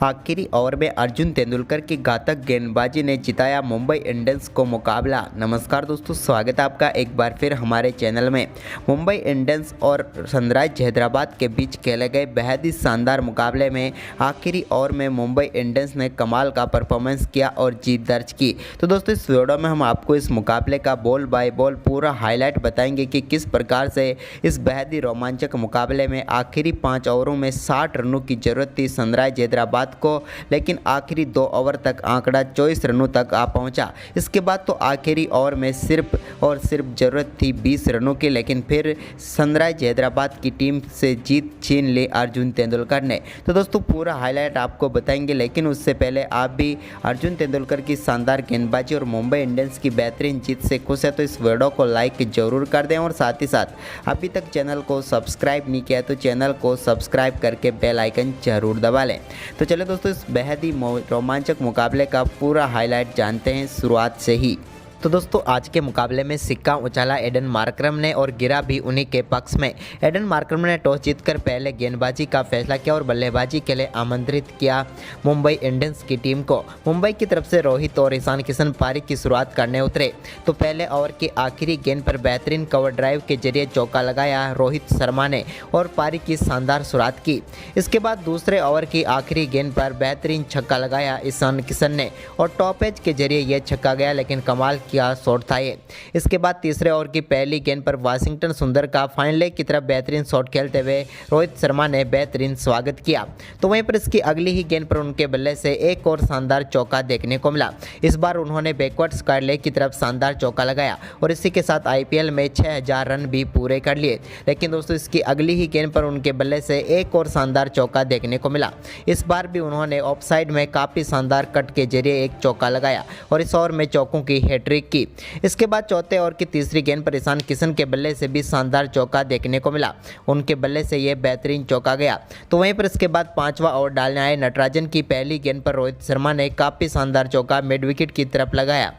आखिरी ओवर में अर्जुन तेंदुलकर की घातक गेंदबाजी ने जिताया मुंबई इंडियंस को मुकाबला। नमस्कार दोस्तों, स्वागत है आपका एक बार फिर हमारे चैनल में। मुंबई इंडियंस और सनराइज हैदराबाद के बीच खेले गए बेहद ही शानदार मुकाबले में आखिरी ओवर में मुंबई इंडियंस ने कमाल का परफॉर्मेंस किया और जीत दर्ज की। तो दोस्तों, इस वीडियो में हम आपको इस मुकाबले का बॉल बाय बॉल पूरा हाईलाइट बताएंगे कि किस प्रकार से इस बेहद ही रोमांचक मुकाबले में आखिरी 5 ओवरों में 60 रनों की जरूरत थी सनराइज हैदराबाद को, लेकिन आखिरी 2 ओवर तक आंकड़ा 24 रनों तक आ पहुंचा। इसके बाद तो आखिरी ओवर में सिर्फ और सिर्फ ज़रूरत थी 20 रनों की, लेकिन फिर सनराइज हैदराबाद की टीम से जीत छीन ली अर्जुन तेंदुलकर ने। तो दोस्तों, पूरा हाईलाइट आपको बताएंगे, लेकिन उससे पहले आप भी अर्जुन तेंदुलकर की शानदार गेंदबाजी और मुंबई इंडियंस की बेहतरीन जीत से खुश है तो इस वीडियो को लाइक जरूर कर दें और साथ ही साथ अभी तक चैनल को सब्सक्राइब नहीं किया तो चैनल को सब्सक्राइब करके बेल आइकन जरूर दबा लें। तो चलिए दोस्तों, इस बेहद ही रोमांचक मुकाबले का पूरा हाईलाइट जानते हैं शुरुआत से ही। तो दोस्तों, आज के मुकाबले में सिक्का उछाला एडन मार्करम ने और गिरा भी उन्हीं के पक्ष में। एडन मार्करम ने टॉस जीतकर पहले गेंदबाजी का फैसला किया और बल्लेबाजी के लिए आमंत्रित किया मुंबई इंडियंस की टीम को। मुंबई की तरफ से रोहित और ईशान किशन पारी की शुरुआत करने उतरे तो पहले ओवर की आखिरी गेंद पर बेहतरीन कवर ड्राइव के जरिए चौका लगाया रोहित शर्मा ने और पारी की शानदार शुरुआत की। इसके बाद दूसरे ओवर की आखिरी गेंद पर बेहतरीन छक्का लगाया ईशान किशन ने और टॉप एज के जरिए यह छक्का गया, लेकिन कमाल किया शॉट था ये। इसके बाद तीसरे ओवर की पहली गेंद पर वाशिंगटन सुंदर का फाइन लेग की तरफ बेहतरीन शॉट खेलते हुए रोहित शर्मा ने बेहतरीन स्वागत किया। तो वहीं पर इसकी अगली ही गेंद पर उनके बल्ले से एक और शानदार चौका देखने को मिला। इस बार उन्होंने बैकवर्ड स्क्वायर लेग की तरफ शानदार चौका लगाया और इसी के साथ आईपीएल में 6000 रन भी पूरे कर लिए। लेकिन दोस्तों, इसकी अगली ही गेंद पर उनके बल्ले से एक और शानदार चौका देखने को मिला। इस बार भी उन्होंने ऑफसाइड में काफ़ी शानदार कट के जरिए एक चौका लगाया और इस ओवर में चौकों की हैट्रिक की। इसके बाद चौथे ओवर की तीसरी गेंद पर ईशान किशन के बल्ले से भी शानदार चौका देखने को मिला। उनके बल्ले से यह बेहतरीन चौका गया। तो वहीं पर इसके बाद 5वां ओवर डालने आए नटराजन की पहली गेंद पर रोहित शर्मा ने काफ़ी शानदार चौका मिड विकेट की तरफ लगाया।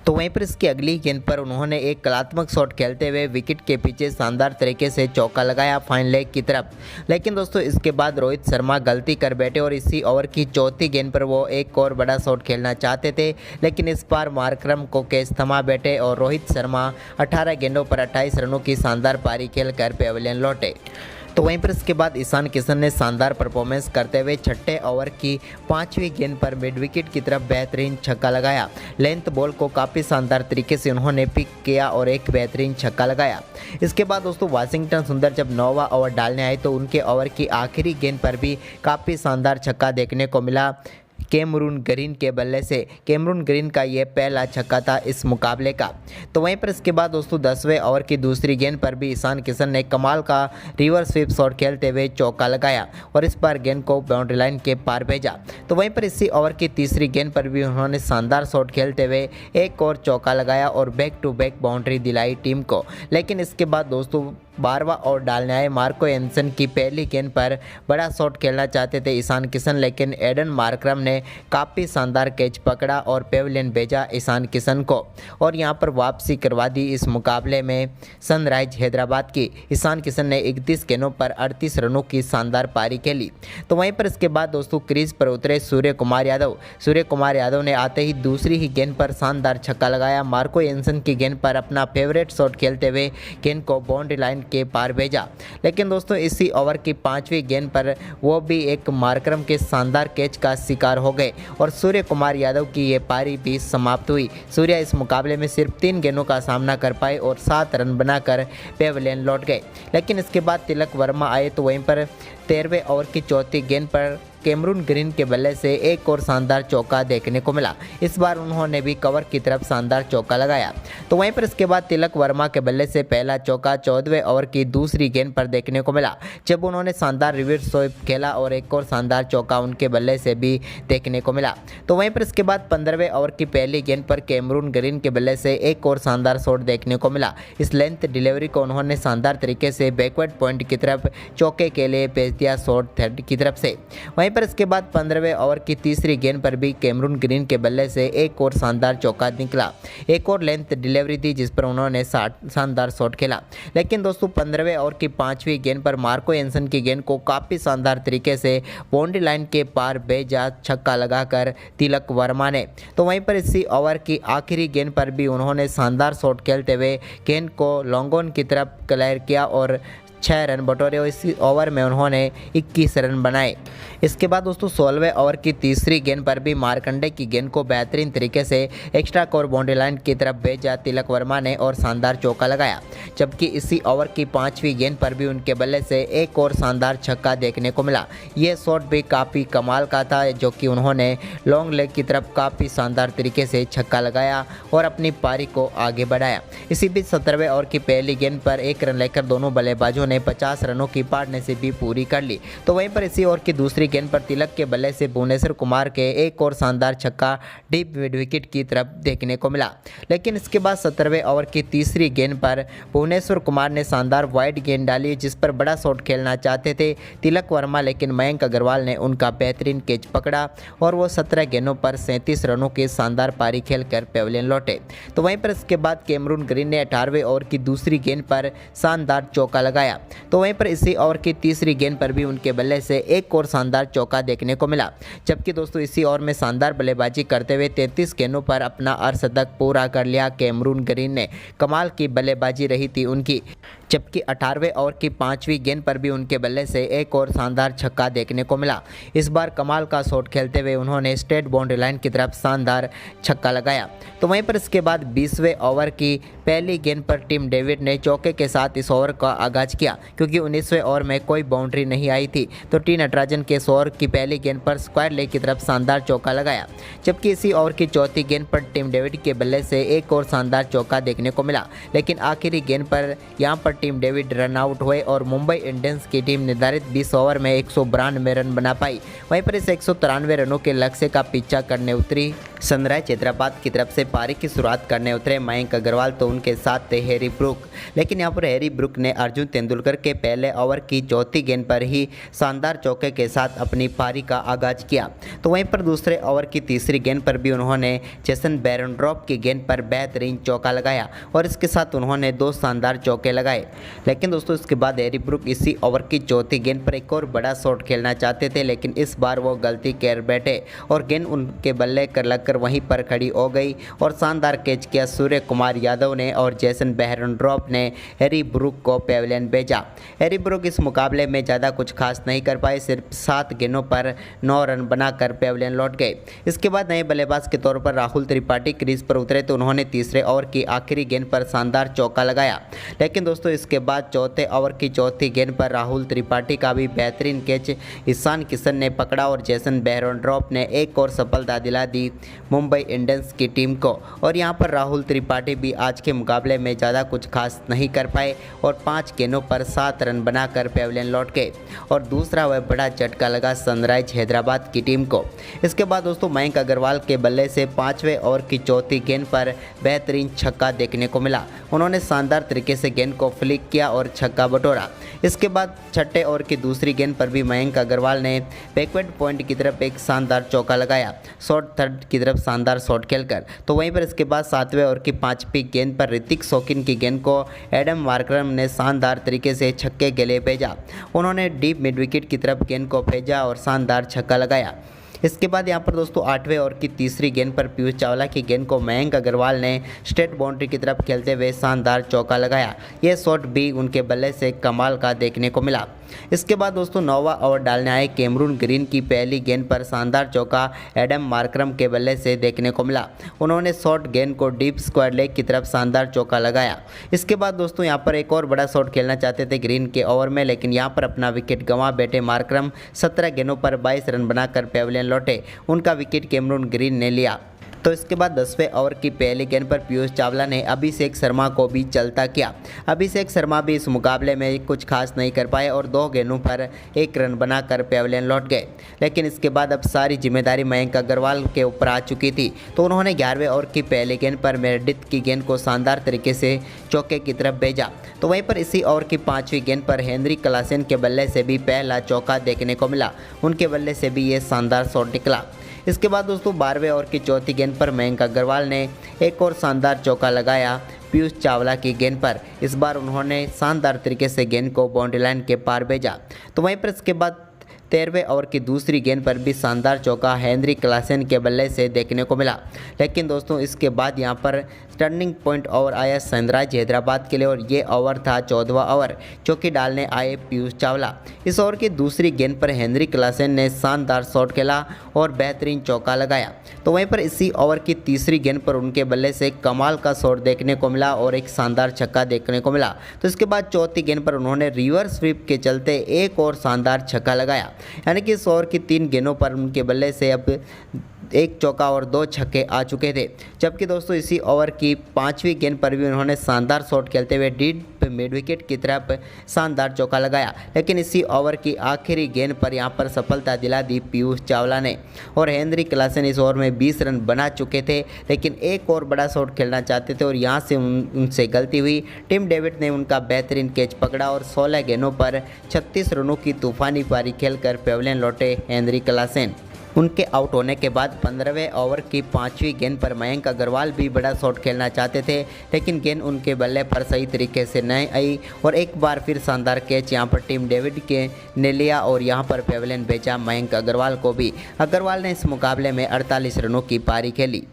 तो वहीं पर इसकी अगली गेंद पर उन्होंने एक कलात्मक शॉट खेलते हुए विकेट के पीछे शानदार तरीके से चौका लगाया फाइन लेग की तरफ। लेकिन दोस्तों, इसके बाद रोहित शर्मा गलती कर बैठे और इसी ओवर की चौथी गेंद पर वो एक और बड़ा शॉट खेलना चाहते थे, लेकिन इस बार मार्करम को कैच थमा बैठे और रोहित शर्मा 18 गेंदों पर 28 रनों की शानदार पारी खेलकर पेविलियन लौटे। तो वहीं पर इसके बाद ईशान किशन ने शानदार परफॉर्मेंस करते हुए छठे ओवर की 5वीं गेंद पर मिड विकेट की तरफ बेहतरीन छक्का लगाया। लेंथ बॉल को काफ़ी शानदार तरीके से उन्होंने पिक किया और एक बेहतरीन छक्का लगाया। इसके बाद दोस्तों, वाशिंगटन सुंदर जब 9वां ओवर डालने आए तो उनके ओवर की आखिरी गेंद पर भी काफ़ी शानदार छक्का देखने को मिला कैमरून ग्रीन के बल्ले से। कैमरून ग्रीन का यह पहला छक्का था इस मुकाबले का। तो वहीं पर इसके बाद दोस्तों, 10वें ओवर की दूसरी गेंद पर भी ईशान किशन ने कमाल का रिवर्स स्वीप शॉट खेलते हुए चौका लगाया और इस बार गेंद को बाउंड्री लाइन के पार भेजा। तो वहीं पर इसी ओवर की तीसरी गेंद पर भी उन्होंने शानदार शॉट खेलते हुए एक और चौका लगाया और बैक टू बैक बाउंड्री दिलाई टीम को। लेकिन इसके बाद दोस्तों, 12वां ओवर डालने आए मार्को एंसन की पहली गेंद पर बड़ा शॉट खेलना चाहते थे ईशान किशन, लेकिन एडन मार्करम ने काफ़ी शानदार कैच पकड़ा और पेविलियन भेजा ईशान किशन को और यहां पर वापसी करवा दी इस मुकाबले में सनराइज हैदराबाद की। ईशान किशन ने 31 गेंदों पर 38 रनों की शानदार पारी खेली। तो वहीं पर इसके बाद दोस्तों, क्रीज पर उतरे सूर्य कुमार यादव। सूर्य कुमार यादव ने आते ही दूसरी ही गेंद पर शानदार छक्का लगाया। मार्को एंसन की गेंद पर अपना फेवरेट शॉट खेलते हुए गेंद को बाउंड्री लाइन के पार भेजा। लेकिन दोस्तों, इसी ओवर की 5वीं गेंद पर वो भी एक मार्करम के शानदार कैच का शिकार हो गए और सूर्य कुमार यादव की ये पारी भी समाप्त हुई। सूर्य इस मुकाबले में सिर्फ 3 गेंदों का सामना कर पाए और 7 रन बनाकर पेविलियन लौट गए। लेकिन इसके बाद तिलक वर्मा आए तो वहीं पर 13वें ओवर की चौथी गेंद पर कैमरून ग्रीन के बल्ले से एक और शानदार चौका देखने को मिला। इस बार उन्होंने भी कवर की तरफ शानदार चौका लगाया। तो वहीं पर इसके बाद तिलक वर्मा के बल्ले से पहला चौका 14वें ओवर की दूसरी गेंद पर देखने को मिला, जब उन्होंने शानदार रिवर्स स्वीप खेला और एक और शानदार चौका उनके बल्ले से भी देखने को मिला। तो वहीं पर इसके बाद 15वें ओवर की पहली गेंद पर कैमरून ग्रीन के बल्ले से एक और शानदार शॉट देखने को मिला। इस लेंथ डिलीवरी को उन्होंने शानदार तरीके से बैकवर्ड पॉइंट की तरफ चौके के लिए भेज दिया शॉर्ट थर्ड की तरफ से। वहीं पर इसके बाद 15वें ओवर की तीसरी गेंद पर भी कैमरून ग्रीन के बल्ले से एक और शानदार चौका निकला। एक और लेंथ डिलीवरी थी जिस पर उन्होंने शानदार शॉट खेला। लेकिन दोस्तों 15वें ओवर की 5वीं गेंद पर मार्को एंसन की गेंद को काफ़ी शानदार तरीके से बाउंड्री लाइन के पार बेजा छक्का लगाकर तिलक वर्मा ने, तो वहीं पर इसी ओवर की आखिरी गेंद पर भी उन्होंने शानदार शॉट खेलते हुए गेंद को लॉन्ग ऑन की तरफ क्लियर किया और 6 रन बटोरे और इसी ओवर में उन्होंने 21 रन बनाए। इसके बाद दोस्तों 16वें ओवर की तीसरी गेंद पर भी मार्कंडे की गेंद को बेहतरीन तरीके से एक्स्ट्रा कोर बाउंड्री लाइन की तरफ भेजा तिलक वर्मा ने और शानदार चौका लगाया। जबकि इसी ओवर की 5वीं गेंद पर भी उनके बल्ले से एक और शानदार छक्का देखने को मिला। ये शॉट भी काफ़ी कमाल का था जो कि उन्होंने लॉन्ग लेग की तरफ काफ़ी शानदार तरीके से छक्का लगाया और अपनी पारी को आगे बढ़ाया। इसी बीच 17वें ओवर की पहली गेंद पर 1 रन लेकर दोनों बल्लेबाजों ने 50 रनों की पार्टनरशिप भी पूरी कर ली। तो वहीं पर इसी ओवर की दूसरी गेंद पर तिलक के बल्ले से भुवनेश्वर कुमार के एक और शानदार छक्का डीप मिड विकेट की तरफ देखने को मिला। लेकिन इसके बाद 17वें ओवर की तीसरी गेंद पर भुवनेश्वर कुमार ने शानदार वाइड गेंद डाली जिस पर बड़ा शॉट खेलना चाहते थे तिलक वर्मा, लेकिन मयंक अग्रवाल ने उनका बेहतरीन कैच पकड़ा और वो 17 गेंदों पर 37 रनों की शानदार पारी खेलकर पेविलियन लौटे। तो वहीं पर इसके बाद कैमरून ग्रीन ने 18वें ओवर की दूसरी गेंद पर शानदार चौका लगाया। तो वहीं पर इसी ओवर की तीसरी गेंद पर भी उनके बल्ले से एक और शानदार चौका देखने को मिला। जबकि दोस्तों इसी ओवर में शानदार बल्लेबाजी करते हुए 33 गेंदों पर अपना अर्धशतक पूरा कर लिया कैमरून ग्रीन ने। कमाल की बल्लेबाजी रही थी उनकी। जबकि 18वें ओवर की 5वीं गेंद पर भी उनके बल्ले से एक और शानदार छक्का देखने को मिला। इस बार कमाल का शॉट खेलते हुए उन्होंने स्ट्रेट बाउंड्री लाइन की तरफ शानदार छक्का लगाया। तो वहीं पर इसके बाद 20वें ओवर की पहली गेंद पर टिम डेविड ने चौके के साथ इस ओवर का आगाज किया क्योंकि 19वें ओवर में कोई बाउंड्री नहीं आई थी। तो टी नटराजन के इस ओवर की पहली गेंद पर स्क्वायर लेग की तरफ शानदार चौका लगाया। जबकि इसी ओवर की चौथी गेंद पर टिम डेविड के बल्ले से एक और शानदार चौका देखने को मिला। लेकिन आखिरी गेंद पर यहां पर टीम डेविड रन आउट हुए और मुंबई इंडियंस की टीम निर्धारित 20 ओवर में 192 रन बना पाई। वहीं पर इस 193 रनों के लक्ष्य का पीछा करने उतरी सनराइज हैदराबाद की तरफ से पारी की शुरुआत करने उतरे मयंक अग्रवाल, तो उनके साथ थे हैरी ब्रूक। लेकिन यहाँ पर हैरी ब्रूक ने अर्जुन तेंदुलकर के पहले ओवर की चौथी गेंद पर ही शानदार चौके के साथ अपनी पारी का आगाज किया। तो वहीं पर दूसरे ओवर की तीसरी गेंद पर भी उन्होंने जेसन बेरेनड्रॉप की गेंद पर बेहतरीन चौका लगाया और इसके साथ उन्होंने 2 शानदार चौके लगाए। लेकिन दोस्तों इसके बाद हैरी ब्रूक इसी ओवर की चौथी गेंद पर एक और बड़ा शॉट खेलना चाहते थे, लेकिन इस बार वो गलती कर बैठे और गेंद उनके बल्ले कर लगकर वहीं पर खड़ी हो गई और शानदार कैच किया सूर्य कुमार यादव ने और जेसन बेरेनड्रॉप ने हैरी ब्रूक को पेविलियन भेजा। हैरी ब्रूक इस मुकाबले में ज़्यादा कुछ खास नहीं कर पाए, सिर्फ 7 गेंदों पर 9 रन बनाकर पेविलियन लौट गए। इसके बाद नए बल्लेबाज के तौर पर राहुल त्रिपाठी क्रीज पर उतरे तो उन्होंने तीसरे ओवर की आखिरी गेंद पर शानदार चौका लगाया। लेकिन दोस्तों इसके बाद चौथे ओवर की चौथी गेंद पर राहुल त्रिपाठी का भी बेहतरीन कैच ईशान किशन ने पकड़ा और जेसन बेरेनड्रॉप ने एक और सफलता दिला दी मुंबई इंडियंस की टीम को। और यहां पर राहुल त्रिपाठी भी आज के मुकाबले में ज़्यादा कुछ खास नहीं कर पाए और 5 गेंदों पर 7 रन बनाकर पेविलियन लौट गए और दूसरा वह बड़ा झटका लगा सनराइज हैदराबाद की टीम को। इसके बाद दोस्तों मयंक अग्रवाल के बल्ले से 5वें ओवर की चौथी गेंद पर बेहतरीन छक्का देखने को मिला। उन्होंने शानदार तरीके से गेंद को फ्लिक किया और छक्का बटोरा। इसके बाद छठे ओवर की दूसरी गेंद पर भी मयंक अग्रवाल ने बैकवर्ड पॉइंट की तरफ एक शानदार चौका लगाया, शॉर्ट थर्ड की तरफ शानदार शॉट खेलकर। तो वहीं पर इसके बाद 7वें ओवर की 5वीं गेंद पर ऋतिक शौकीन की गेंद को एडम मार्करम ने शानदार तरीके से छक्के के लिए भेजा। उन्होंने डीप मिड विकेट की तरफ गेंद को भेजा और शानदार छक्का लगाया। इसके बाद यहाँ पर दोस्तों 8वें ओवर की तीसरी गेंद पर पीयूष चावला की गेंद को मयंक अग्रवाल ने स्ट्रेट बाउंड्री की तरफ खेलते हुए शानदार चौका लगाया। यह शॉट भी उनके बल्ले से कमाल का देखने को मिला। इसके बाद दोस्तों 9वां ओवर डालने आए कैमरून ग्रीन की पहली गेंद पर शानदार चौका एडम मार्करम के बल्ले से देखने को मिला। उन्होंने शॉर्ट गेंद को डीप स्क्वायर लेग की तरफ शानदार चौका लगाया। इसके बाद दोस्तों यहाँ पर एक और बड़ा शॉट खेलना चाहते थे ग्रीन के ओवर में, लेकिन यहाँ पर अपना विकेट गंवा बैठे मार्करम 17 गेंदों पर 22 रन बनाकर पेविलियन लौटे। उनका विकेट कैमरून ग्रीन ने लिया। तो इसके बाद 10वें ओवर की पहली गेंद पर पीयूष चावला ने अभिषेक शर्मा को भी चलता किया। अभिषेक शर्मा भी इस मुकाबले में कुछ खास नहीं कर पाए और 2 गेंदों पर 1 रन बनाकर पेविलियन लौट गए। लेकिन इसके बाद अब सारी जिम्मेदारी मयंक अग्रवाल के ऊपर आ चुकी थी, तो उन्होंने 11वें ओवर की पहली गेंद पर मेरेडिथ की गेंद को शानदार तरीके से चौके की तरफ भेजा। तो वहीं पर इसी ओवर की 5वीं गेंद पर हेनरी क्लासेन के बल्ले से भी पहला चौका देखने को मिला। उनके बल्ले से भी ये शानदार शॉट निकला। इसके बाद दोस्तों 12वें ओवर की चौथी गेंद पर मयंक अग्रवाल ने एक और शानदार चौका लगाया पीयूष चावला की गेंद पर। इस बार उन्होंने शानदार तरीके से गेंद को बाउंड्री लाइन के पार भेजा। तो वहीं पर इसके बाद 13वें ओवर की दूसरी गेंद पर भी शानदार चौका हेनरी क्लासेन के बल्ले से देखने को मिला। लेकिन दोस्तों इसके बाद यहां पर टर्निंग पॉइंट ओवर आया सनराइज हैदराबाद के लिए और ये ओवर था 14वां ओवर, जो कि डालने आए पीयूष चावला। इस ओवर की दूसरी गेंद पर हेनरी क्लासेन ने शानदार शॉट खेला और बेहतरीन चौका लगाया। तो वहीं पर इसी ओवर की तीसरी गेंद पर उनके बल्ले से कमाल का शॉट देखने को मिला और एक शानदार छक्का देखने को मिला। तो इसके बाद चौथी गेंद पर उन्होंने रिवर्स स्वीप के चलते एक और शानदार छक्का लगाया। यानी कि इस ओवर की 3 गेंदों पर उनके बल्ले से अब 1 चौका और 2 छक्के आ चुके थे। जबकि दोस्तों इसी ओवर की 5वीं गेंद पर भी उन्होंने शानदार शॉट खेलते हुए डीप मिड विकेट की तरफ शानदार चौका लगाया। लेकिन इसी ओवर की आखिरी गेंद पर यहां पर सफलता दिला दी पीयूष चावला ने और हेनरी क्लासेन इस ओवर में 20 रन बना चुके थे, लेकिन एक और बड़ा शॉट खेलना चाहते थे और यहां से उनसे गलती हुई। टिम डेविड ने उनका बेहतरीन कैच पकड़ा और 16 गेंदों पर 36 रनों की तूफानी पारी खेलकर पेविलियन लौटे हेनरी क्लासेन। उनके आउट होने के बाद 15वें ओवर की 5वीं गेंद पर मयंक अग्रवाल भी बड़ा शॉट खेलना चाहते थे, लेकिन गेंद उनके बल्ले पर सही तरीके से नहीं आई और एक बार फिर शानदार कैच यहां पर टीम डेविड के ने लिया और यहां पर पेविलियन भेजा मयंक अग्रवाल को भी। अग्रवाल ने इस मुकाबले में 48 रनों की पारी खेली।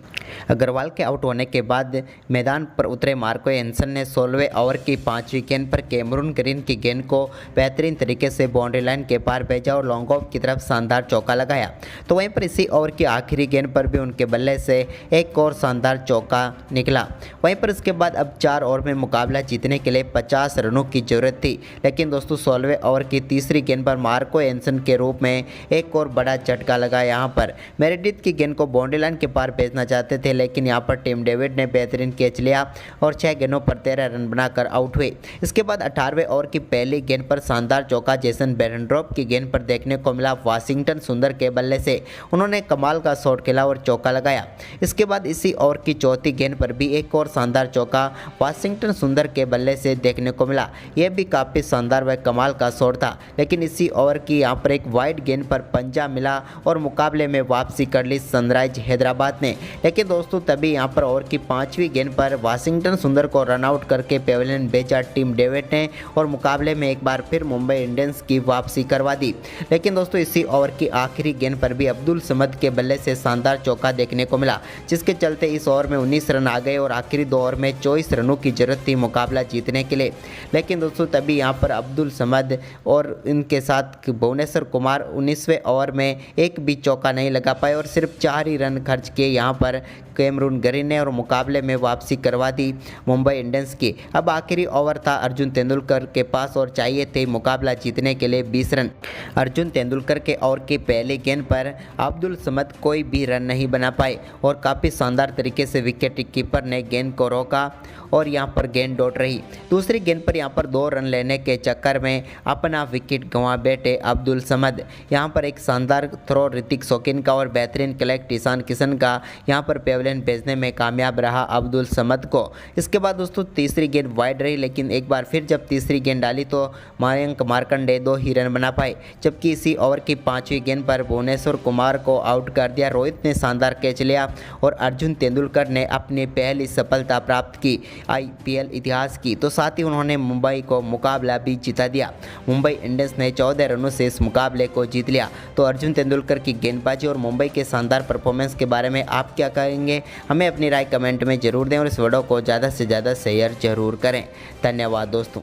अग्रवाल के आउट होने के बाद मैदान पर उतरे मार्को एंसन ने 16वें ओवर की 5वीं गेंद पर कैमरून ग्रीन की गेंद को बेहतरीन तरीके से बाउंड्री लाइन के पार भेजा और लॉन्ग ऑफ की तरफ शानदार चौका लगाया। तो वहीं पर इसी ओवर की आखिरी गेंद पर भी उनके बल्ले से एक और शानदार चौका निकला। वहीं पर इसके बाद अब 4 ओवर में मुकाबला जीतने के लिए 50 रनों की जरूरत थी। लेकिन दोस्तों 16वें ओवर की तीसरी गेंद पर मार्को एंसन के रूप में एक और बड़ा झटका लगा। यहाँ पर मेरेडिथ की गेंद को बाउंड्री लाइन के पार भेजना चाहते थे, लेकिन यहां पर टिम डेविड ने बेहतरीन कैच लिया और 6 गेंदों पर 13 रन बनाकर आउट हुए। इसके बाद 18वें ओवर की पहली गेंद पर शानदार चौका जेसन बेरेंड्रॉप की गेंद पर देखने को मिला। वाशिंगटन सुंदर के बल्ले से उन्होंने कमाल का शॉट खेला और चौका लगाया। इसके बाद इसी ओवर की चौथी गेंद पर भी एक और शानदार चौका वाशिंगटन सुंदर के बल्ले से देखने को मिला। यह भी काफ़ी शानदार व कमाल का शॉट था। लेकिन इसी ओवर की यहाँ पर एक वाइड गेंद पर पंजा मिला और मुकाबले में वापसी कर ली सनराइज हैदराबाद ने। लेकिन दोस्तों तभी यहां पर ओवर की 5वीं गेंद पर वाशिंगटन सुंदर को रन आउट करके पेविलियन भेजा टीम डेविड ने और मुकाबले में एक बार फिर मुंबई इंडियंस की वापसी करवा दी। लेकिन दोस्तों इसी ओवर की आखिरी गेंद पर भी अब्दुल समद के बल्ले से शानदार चौका देखने को मिला, जिसके चलते इस ओवर में 19 रन आ गए और आखिरी 2 ओवर में 24 रनों की जरूरत थी मुकाबला जीतने के लिए। लेकिन दोस्तों तभी यहां पर अब्दुल समद और इनके साथ भुवनेश्वर कुमार 19वें ओवर में एक भी चौका नहीं लगा पाए और सिर्फ 4 ही रन खर्च किए यहां पर कैमरून ग्रीन ने और मुकाबले में वापसी करवा दी मुंबई इंडियंस की। अब आखिरी ओवर था अर्जुन तेंदुलकर के पास और चाहिए थे मुकाबला जीतने के लिए 20 रन। अर्जुन तेंदुलकर के ओवर की पहली गेंद पर अब्दुल समद कोई भी रन नहीं बना पाए और काफ़ी शानदार तरीके से विकेट कीपर ने गेंद को रोका और यहां पर गेंद डॉट रही। दूसरी गेंद पर यहां पर 2 रन लेने के चक्कर में अपना विकेट गंवा बैठे अब्दुल समद। यहां पर एक शानदार थ्रो ऋतिक शौकीन का और बेहतरीन कलेक्ट ईशान किशन का यहां पर पेविलियन भेजने में कामयाब रहा अब्दुल समद को। इसके बाद दोस्तों तीसरी गेंद वाइड रही, लेकिन एक बार फिर जब तीसरी गेंद डाली तो मयंक मार्कंडे 2 ही रन बना पाए। जबकि इसी ओवर की 5वीं गेंद पर भुवनेश्वर कुमार को आउट कर दिया। रोहित ने शानदार कैच लिया और अर्जुन तेंदुलकर ने अपनी पहली सफलता प्राप्त की IPL इतिहास की। तो साथ ही उन्होंने मुंबई को मुकाबला भी जिता दिया। मुंबई इंडियंस ने 14 रनों से इस मुकाबले को जीत लिया। तो अर्जुन तेंदुलकर की गेंदबाजी और मुंबई के शानदार परफॉर्मेंस के बारे में आप क्या कहेंगे, हमें अपनी राय कमेंट में जरूर दें और इस वीडियो को ज़्यादा से ज़्यादा शेयर जरूर करें। धन्यवाद दोस्तों।